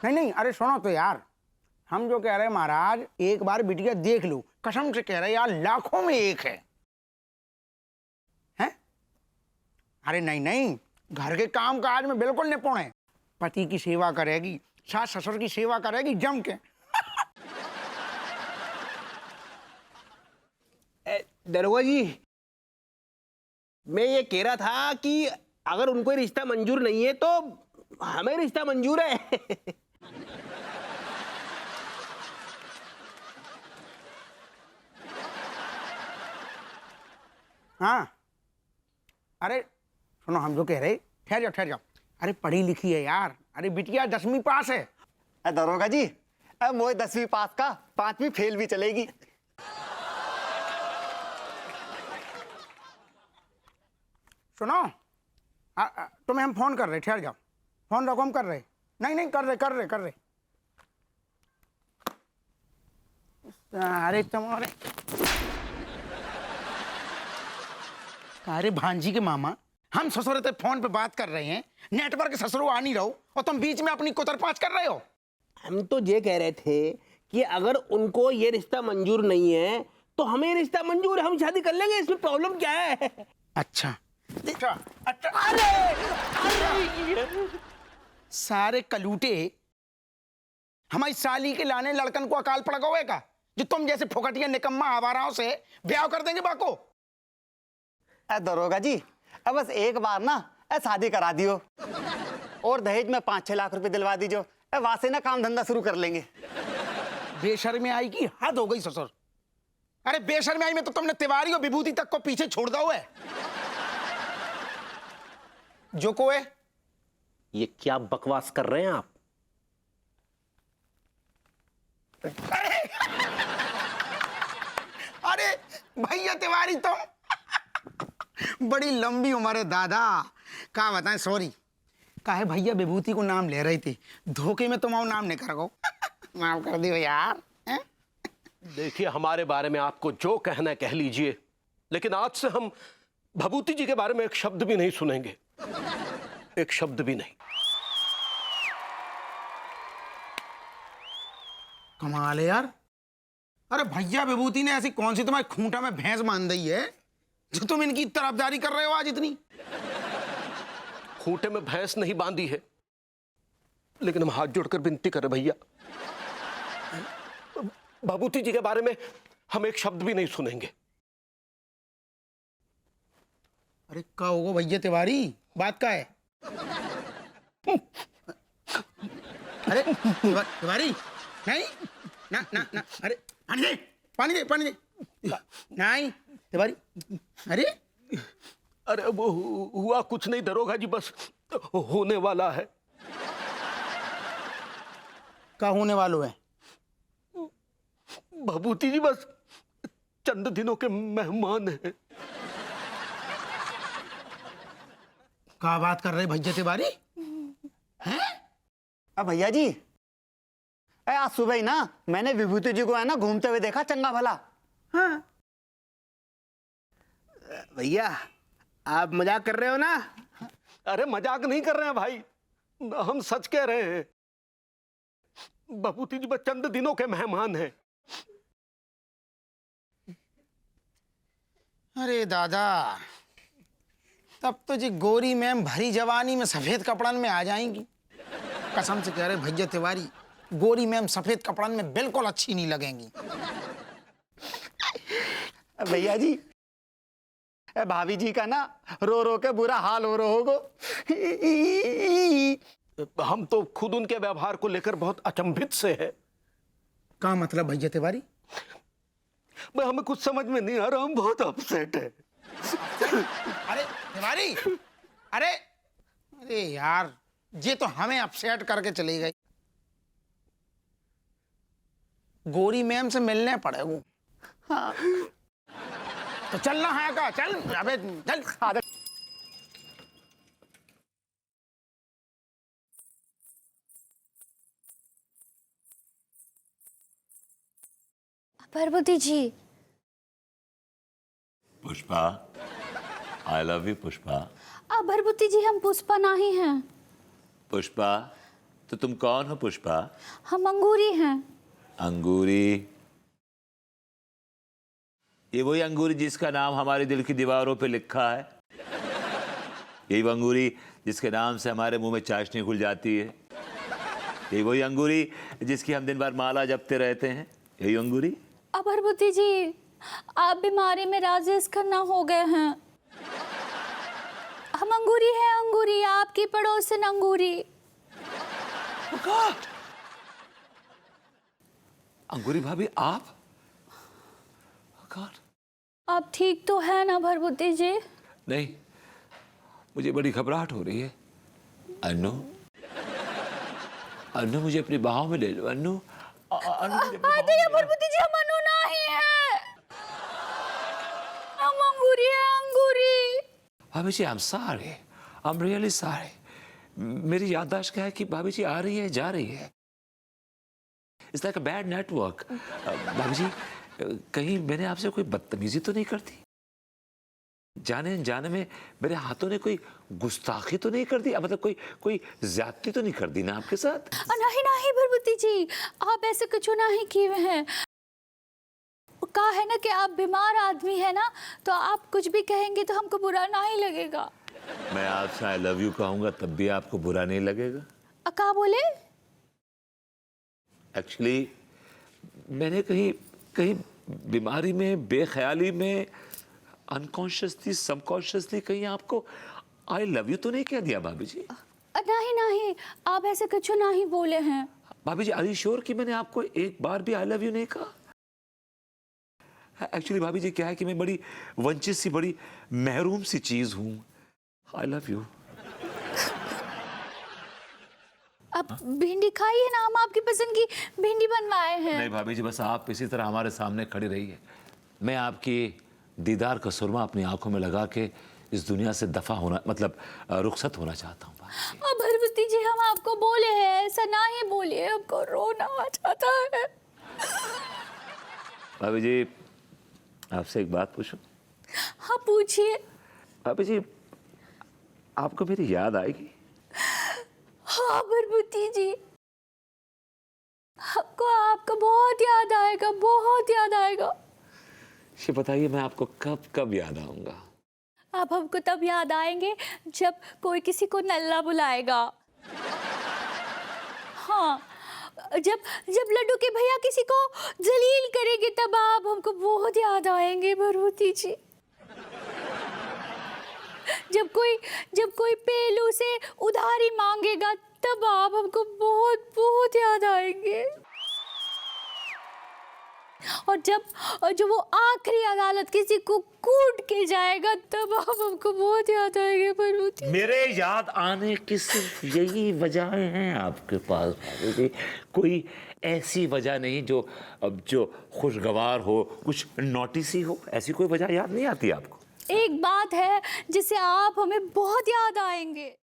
नहीं नहीं, अरे सुनो तो यार, हम जो कह रहे हैं महाराज, एक बार बिटिया देख लो, कसम से कह रहे यार, लाखों में एक है। हैं? अरे नहीं नहीं, घर के काम काज में बिल्कुल निपुण है, पति की सेवा करेगी, सास ससुर की सेवा करेगी जम के। दरोगा जी, मैं ये कह रहा था कि अगर उनको रिश्ता मंजूर नहीं है तो हमें रिश्ता मंजूर है। हाँ, अरे सुनो, हम जो कह रहे, ठहर जाओ। अरे पढ़ी लिखी है यार, अरे बिटिया 10वीं पास है। दरोगा जी, मोए 10वीं पास का 5वीं फेल भी चलेगी। सुनो, तुम्हें हम फोन कर रहे, ठहर जाओ, फोन रखो, हम कर रहे। नहीं नहीं, कर रहे। अरे तुम्हारे, अरे भांजी के मामा, हम ससुर ते फोन पे बात कर रहे हैं, नेटवर्क ससुर आ नहीं रहो और तुम बीच में अपनी कुतरपाच कर रहे हो। हम तो ये कह रहे थे कि अगर उनको ये रिश्ता मंजूर नहीं है तो हमें रिश्ता मंजूर है, हम शादी कर लेंगे, इसमें प्रॉब्लम क्या है? अच्छा, अरे सारे कलूटे हमारी साली के लाने लड़कन को अकाल पड़ गए का, जो तुम जैसे फुकटिया निकम्मा आवाराओं से ब्याह कर देंगे बाको। दरोगा जी, अब बस एक बार ना शादी करा दियो और दहेज में 5-6 लाख रुपए दिलवा दीजिए, वहां से ना काम धंधा शुरू कर लेंगे। बेशर्मी आई की हद हो गई ससुर। अरे बेशर्मी आई में तो तुमने तिवारी और विभूति तक को पीछे छोड़ दो है। जो को है, ये क्या बकवास कर रहे हैं आप? अरे भैया तिवारी तुम, बड़ी लंबी उम्र है दादा, क्या बताएं, सॉरी। काहे भैया विभूति को नाम ले रही थी, धोखे में तुम नाम नहीं कर गो। माफ कर दियो यार। देखिए, हमारे बारे में आपको जो कहना है कह लीजिए, लेकिन आज से हम भभूति जी के बारे में एक शब्द भी नहीं सुनेंगे, एक शब्द भी नहीं। कमाल है यार। अरे भैया विभूति ने ऐसी कौन सी तुम्हारी खूंटा में भैंस बांध दी है जो तुम इनकी तरफदारी कर रहे हो आज इतनी? खूंटे में भैंस नहीं बांधी है, लेकिन हम हाथ जोड़कर विनती करें भैया, भभूति जी के बारे में हम एक शब्द भी नहीं सुनेंगे। अरे क्या होगा भैया तिवारी, बात क्या है? अरे तिवारी, नहीं ना ना ना, अरे पानी दे नहीं तिवारी। अरे अरे वो हुआ कुछ नहीं दरोगा जी, बस होने वाला है। क्या होने वालों है? भभूति जी बस चंद दिनों के मेहमान हैं। क्या बात कर रहे भैया तिवारी? हैं? अब भैया जी, आज सुबह ही ना मैंने विभूति जी को है ना घूमते हुए देखा, चंगा भला। हाँ। भैया आप मजाक कर रहे हो ना? अरे मजाक नहीं कर रहे हैं भाई, हम सच कह रहे हैं। भभूति जी बस चंद दिनों के मेहमान हैं। अरे दादा, तब तो जी गोरी मैम भरी जवानी में सफेद कपड़न में आ जाएंगी। कसम से कह रहे भैया तिवारी, गोरी मैम सफेद कपड़न में बिल्कुल अच्छी नहीं लगेंगी। भैया जी, भाभी जी का ना रो रो के बुरा हाल हो रहा होगा। हम तो खुद उनके व्यवहार को लेकर बहुत अचंभित से हैं। क्या मतलब भैया तिवारी? मैं हमें कुछ समझ में नहीं आ रहा, हम बहुत अपसेट है। अरे तिवारी, अरे अरे यार, ये तो हमें अपसेट करके चली गई। गोरी मैम से मिलने पड़ेगा। हाँ। तो चलना है का, चल अबे चल। Parvati ji. Pushpa, I love you Pushpa. Parvati ji, हम पुष्पा नहीं हैं। पुष्पा, तो तुम कौन हो पुष्पा? हम अंगूरी हैं। अंगूरी? ये वही अंगूरी जिसका नाम हमारे दिल की दीवारों पे लिखा है? यही वो अंगूरी जिसके नाम से हमारे मुंह में चाशनी घुल जाती है? यही वही अंगूरी जिसकी हम दिन भर माला जपते रहते हैं? यही अंगूरी? अब भरभूति जी, आप बीमारी में राजेश खन्ना हो गए हैं। हम अंगूरी हैं, अंगूरी, आपकी पड़ोसन अंगूरी। अंगूरी भाभी आप? God. आप ठीक तो है ना भरभूति जी? नहीं, मुझे बड़ी घबराहट हो रही है। अन्नू, अन्नू मुझे अपनी बाहों में ले लो। अन्नू, अन्नू मुझे अपनी बाहों में ले लो। भरभूति जी, हम अनु नहीं है, हम अंगूरी है, अंगूरी। भाभी जी, I'm sorry, I'm really sorry. मेरी याददाश्त क्या है कि भाभी जी आ रही है, जा रही है। It's like a bad network. भाभी जी, कहीं मैंने आपसे कोई बदतमीजी तो नहीं कर दी? जाने जाने में मेरे हाथों ने कोई गुस्ताखी तो नहीं कर दी? मतलब कोई ज्यादती तो नहीं कर दी ना आपके साथ? नहीं नहीं भरभूति जी, आप ऐसे कुछ नहीं किए हैं। कहा है ना कि आप बीमार आदमी है ना, तो आप कुछ भी कहेंगे तो हमको बुरा नहीं लगेगा। मैं आपसे आई लव यू कहूंगा तब भी आपको बुरा नहीं लगेगा? क्या बोले? एक्चुअली मैंने कहीं बीमारी में, बेख्याली में, अनकॉन्शियसली, सबकॉन्शियसली कहीं आपको आई लव यू तो नहीं कह दिया भाभी जी? नहीं नहीं, आप ऐसे कुछ नहीं बोले हैं। भाभी जी, आर यू श्योर कि मैंने आपको एक बार भी आई लव यू नहीं कहा? एक्चुअली भाभी जी क्या है कि मैं बड़ी वंचित सी, बड़ी महरूम सी चीज हूं। आई लव यू। अब भिंडी खाइए ना, हम आपकी पसंद की भिंडी बनवाए हैं। नहीं भाभी जी, बस आप इसी तरह हमारे सामने खड़ी रहिए। मैं आपकी दीदार का सुरमा अपनी आंखों में लगा के इस दुनिया से दफा होना, मतलब रुखसत होना चाहता हूँ। अब भरभूति जी, हम आपको बोले हैं, ऐसा ना ही बोलिए, हमको रोना आ जाता है। भाभी जी, आपसे एक बात पूछूं? हाँ पूछिए। भाभी जी, आपको मेरी याद आएगी? हाँ भरभूति जी, हमको आपका बहुत याद आएगा, बहुत याद आएगा। ये बताइए, मैं आपको कब कब याद आऊंगा? आप हमको तब याद आएंगे जब कोई किसी को नल्ला बुलाएगा। हाँ, जब लड्डू के भैया किसी को जलील करेंगे तब आप हमको बहुत याद आएंगे भरभूति जी। जब कोई पेलू से उधारी मांगेगा तब आप हमको बहुत बहुत याद आएंगे। और जब वो आखिरी अदालत किसी को कूट के जाएगा तब आप हमको बहुत याद आएंगे भरभूति। मेरे याद आने की सिर्फ यही वजह हैं आपके पास भाभी जी? कोई ऐसी वजह नहीं जो खुशगवार हो, कुछ नोटी सी हो? ऐसी कोई वजह याद नहीं आती आपको? एक बात है जिससे आप हमें बहुत याद आएंगे।